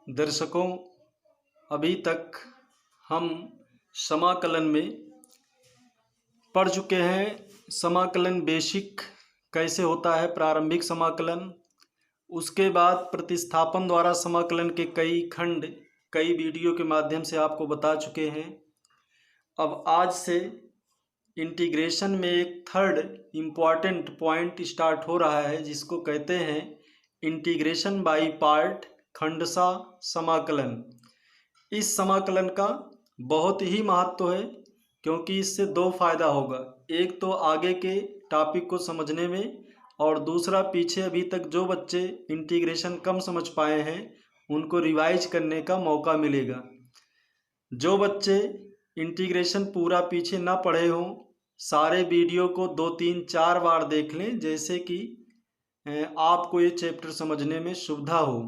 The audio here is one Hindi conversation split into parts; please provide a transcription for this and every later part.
दर्शकों, अभी तक हम समाकलन में पढ़ चुके हैं। समाकलन बेसिक कैसे होता है, प्रारंभिक समाकलन। उसके बाद प्रतिस्थापन द्वारा समाकलन के कई खंड कई वीडियो के माध्यम से आपको बता चुके हैं। अब आज से इंटीग्रेशन में एक थर्ड इम्पॉर्टेंट पॉइंट स्टार्ट हो रहा है, जिसको कहते हैं इंटीग्रेशन बाय पार्ट, खंडशः समाकलन। इस समाकलन का बहुत ही महत्व है, क्योंकि इससे दो फायदा होगा। एक तो आगे के टॉपिक को समझने में, और दूसरा पीछे अभी तक जो बच्चे इंटीग्रेशन कम समझ पाए हैं उनको रिवाइज करने का मौका मिलेगा। जो बच्चे इंटीग्रेशन पूरा पीछे ना पढ़े हों, सारे वीडियो को 2-3-4 बार देख लें, जैसे कि आपको ये चैप्टर समझने में सुविधा हो।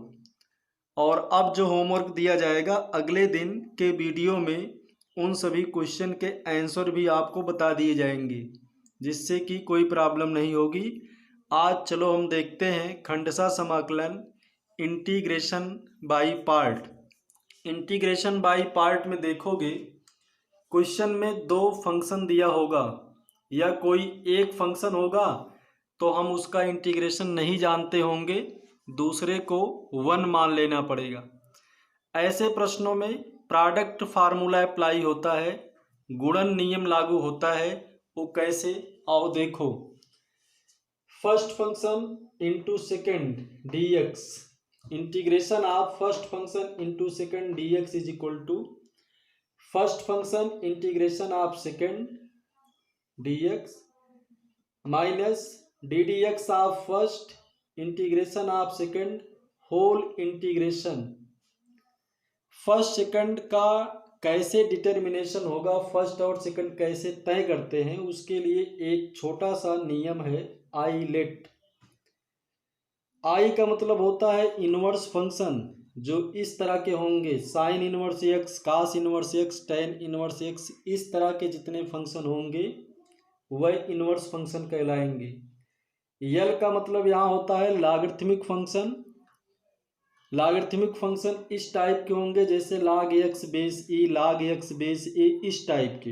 और अब जो होमवर्क दिया जाएगा अगले दिन के वीडियो में, उन सभी क्वेश्चन के आंसर भी आपको बता दिए जाएंगे, जिससे कि कोई प्रॉब्लम नहीं होगी। आज चलो हम देखते हैं खंडशः समाकलन, integration by part. Integration by part में देखोगे, क्वेश्चन में दो फंक्शन दिया होगा या कोई एक फंक्शन होगा, तो हम उसका इंटीग्रेशन नहीं जानते होंगे, दूसरे को 1 मान लेना पड़ेगा। ऐसे प्रश्नों में प्रोडक्ट फार्मूला अप्लाई होता है, गुणन नियम लागू होता है। वो कैसे, आओ देखो। First function into second D X, integration of first function into second D X is equal to first function integration of second D X minus D D X of first integration of second whole integration. First second का कैसे डिटर्मिनेशन होगा, फर्स्ट और सेकंड कैसे तय करते हैं, उसके लिए एक छोटा सा नियम है, आई लेट। आई का मतलब होता है इनवर्स फंक्शन, जो इस तरह के होंगे, sine inverse X, cos inverse X, tan inverse X, इस तरह के जितने फंक्शन होंगे वह इनवर्स फंक्शन कहलाएंगे। यल का मतलब यहाँ होता है लॉगरिथमिक फंक्शन। लॉगरिथमिक फंक्शन इस टाइप के होंगे, जैसे log x बेस ई, log x बेस ए, इस टाइप के।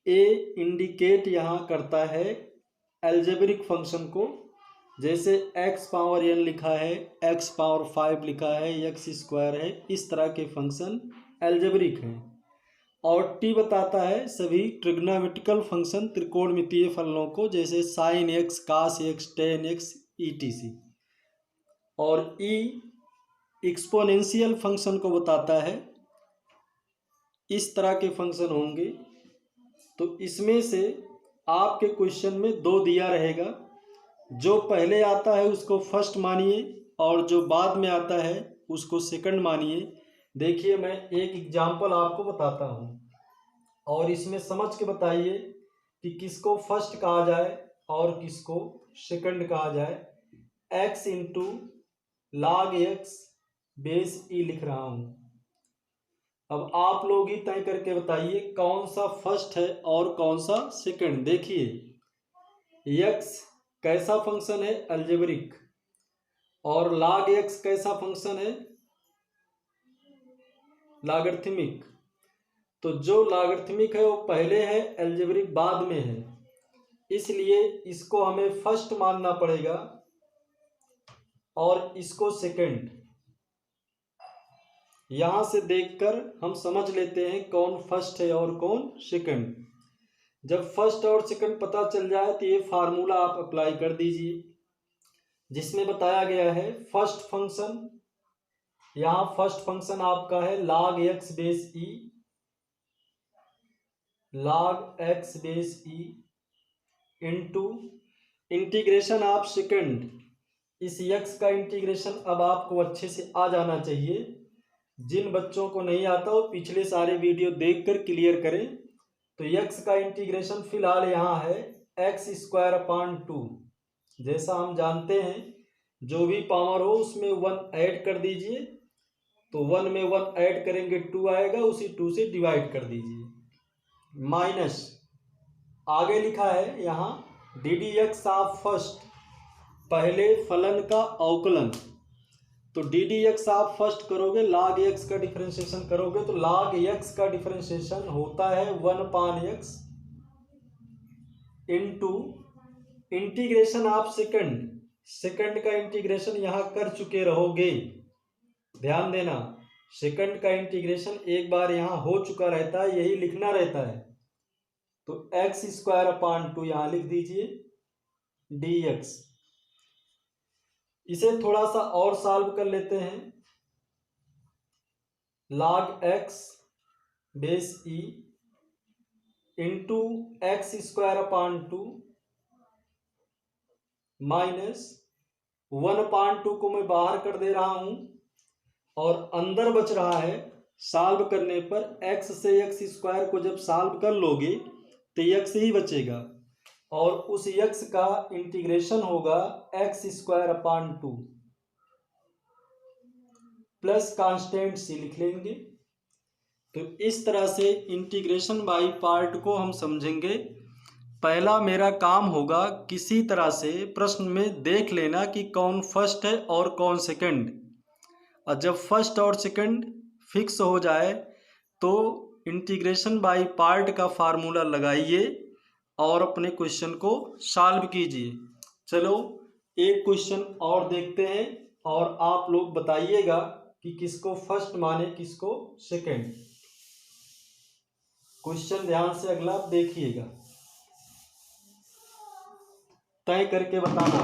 ए इंडिकेट यहाँ करता है एल्जेब्रिक फंक्शन को, जैसे x पावर n लिखा है, x पावर 5 लिखा है, x स्क्वायर है, इस तरह के फंक्शन एल्जेब्रिक हैं। और t बताता है सभी ट्रिग्नोमेट्रिकल फंक्शन, त्रिकोणमितीय फलनों को, जैसे साइन x, कास x, टेन x, etc। और ई एक्सपोनेंशियल फंक्शन को बताता है, इस तरह के फंक्शन होंगे। तो इसमें से आपके क्वेश्चन में दो दिया रहेगा, जो पहले आता है उसको फर्स्ट मानिए, और जो बाद में आता है उसको सेकंड मानिए। देखिए, मैं एक एग्जांपल आपको बताता हूँ, और इसमें समझ के बताइए कि किसको फर्स्ट कहा जाए और किसको सेकंड कहा जाए। x into log x base E लिख रहा हूं। अब आप लोग ही तय करके बताइए कौन सा फर्स्ट है और कौन सा सेकंड। देखिए, x कैसा फंक्शन है, अलजेब्रिक, और log x कैसा फंक्शन है, लॉगरिथमिक। तो जो लॉगरिथमिक है वो पहले है, अलजेब्रिक बाद में है, इसलिए इसको हमें फर्स्ट मानना पड़ेगा और इसको सेकंड। यहां से देखकर हम समझ लेते हैं कौन फर्स्ट है और कौन सेकंड। जब फर्स्ट और सेकंड पता चल जाए तो ये फार्मूला आप अप्लाई कर दीजिए, जिसमें बताया गया है फर्स्ट फंक्शन। यहां फर्स्ट फंक्शन आपका है log x base E, log x base E into integration of second. इस x का इंटीग्रेशन अब आपको अच्छे से आ जाना चाहिए। जिन बच्चों को नहीं आता वो पिछले सारे वीडियो देखकर क्लियर करें। तो x का इंटीग्रेशन फिलहाल यहाँ है x स्क्वायर अपॉन 2। जैसा हम जानते हैं, जो भी पावर हो उसमें 1 ऐड कर दीजिए, तो 1 में 1 ऐड करेंगे 2 आएगा, उसी 2 से डिवाइड कर दीजिए। माइनस आगे लिखा है यहाँ D D X of first, पहले फलन का अवकलन। तो डी डी एक्स आप फर्स्ट करोगे, log एक्स का डिफरेंशिएशन करोगे तो log एक्स का डिफरेंशिएशन होता है 1/x इंटू इंटीग्रेशन आप सेकंड का इंटीग्रेशन यहां कर चुके रहोगे, ध्यान देना। सेकंड का इंटीग्रेशन एक बार यहां हो चुका रहता है, यही लिखना रहता है। तो x² यहां लिख दीजिए dx। इसे थोड़ा सा और सॉल्व कर लेते हैं। log x base e into x² minus 1/2 को मैं बाहर कर दे रहा हूं और अंदर बच रहा है। सॉल्व करने पर x से x² को जब सॉल्व कर लोगे तो x ही बचेगा और उस x का इंटीग्रेशन होगा x² प्लस कांस्टेंट c लिख लेंगे। तो इस तरह से इंटीग्रेशन बाय पार्ट को हम समझेंगे। पहला मेरा काम होगा किसी तरह से प्रश्न में देख लेना कि कौन फर्स्ट है और कौन सेकंड, और जब फर्स्ट और सेकंड फिक्स हो जाए तो इंटीग्रेशन बाय पार्ट का फार्मूला लगाइए और अपने क्वेश्चन को सॉल्व कीजिए। चलो एक क्वेश्चन और देखते हैं और आप लोग बताइएगा कि किसको फर्स्ट माने किसको सेकंड। क्वेश्चन ध्यान से अगला देखिएगा, तय करके बताना।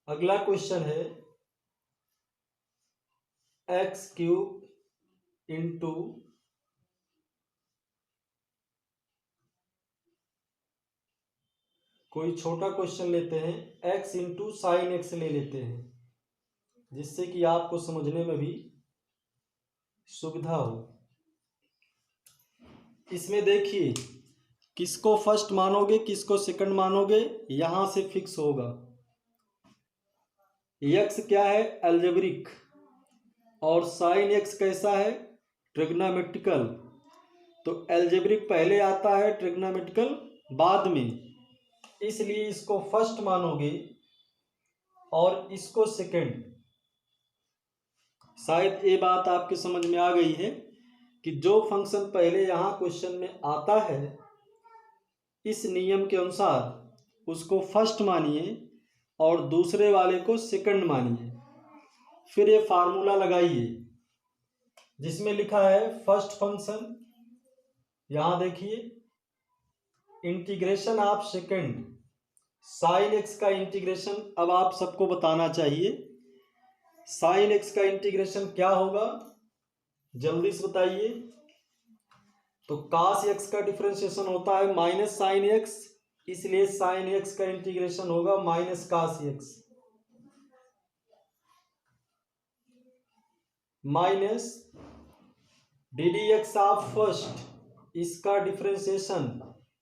अगला क्वेश्चन है x³ इंटू कोई छोटा क्वेश्चन लेते हैं, x इंटू साइन एक्स ले लेते हैं, जिससे कि आपको समझने में भी सुविधा हो। इसमें देखिए किसको फर्स्ट मानोगे किसको सेकंड मानोगे, यहां से फिक्स होगा। x क्या है, अलजेब्रिक, और साइन x कैसा है, ट्रिग्नोमेट्रिकल। तो अलजेब्रिक पहले आता है, ट्रिग्नोमेट्रिकल बाद में, इसलिए इसको फर्स्ट मानोगे और इसको सेकंड। शायद ये बात आपके समझ में आ गई है कि जो फंक्शन पहले यहां क्वेश्चन में आता है इस नियम के अनुसार उसको फर्स्ट मानिए और दूसरे वाले को सेकंड मानिए। फिर ये फार्मूला लगाइए जिसमें लिखा है फर्स्ट फंक्शन, यहां देखिए integration of second sine x का इंटीग्रेशन अब आप सबको बताना चाहिए। साइन एक्स का इंटीग्रेशन क्या होगा जल्दी से बताइए। तो cos x का डिफरेंशिएशन होता है माइनस साइन एक्स, इसलिए साइन एक्स का इंटीग्रेशन होगा minus cos x minus D D X of first, इसका डिफरेंशिएशन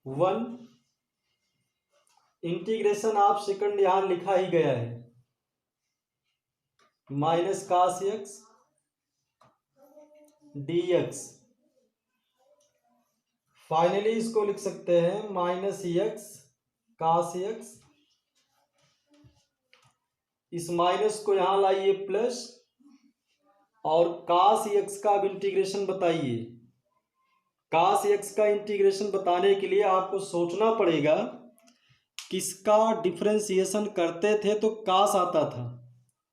1, इंटीग्रेशन ऑफ सेकंड यहां लिखा ही गया है minus cos x dx। Finally इसको लिख सकते हैं माइनस x cos x, इस माइनस को यहां लाइए प्लस, और cos x का अब इंटीग्रेशन बताइए। cos x का इंटीग्रेशन बताने के लिए आपको सोचना पड़ेगा किसका डिफरेंशिएशन करते थे तो cos आता था,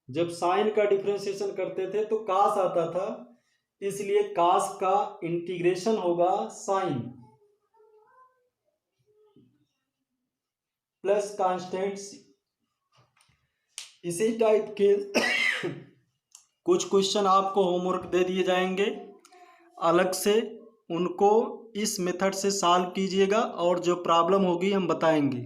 जब साइन का डिफरेंशिएशन करते थे तो cos आता था, इसलिए cos का इंटीग्रेशन होगा साइन प्लस कांस्टेंट। इसी टाइप के कुछ क्वेश्चन आपको होमवर्क दे दिए जाएंगे अलग से, उनको इस मेथड से सॉल्व कीजिएगा और जो प्रॉब्लम होगी हम बताएंगे।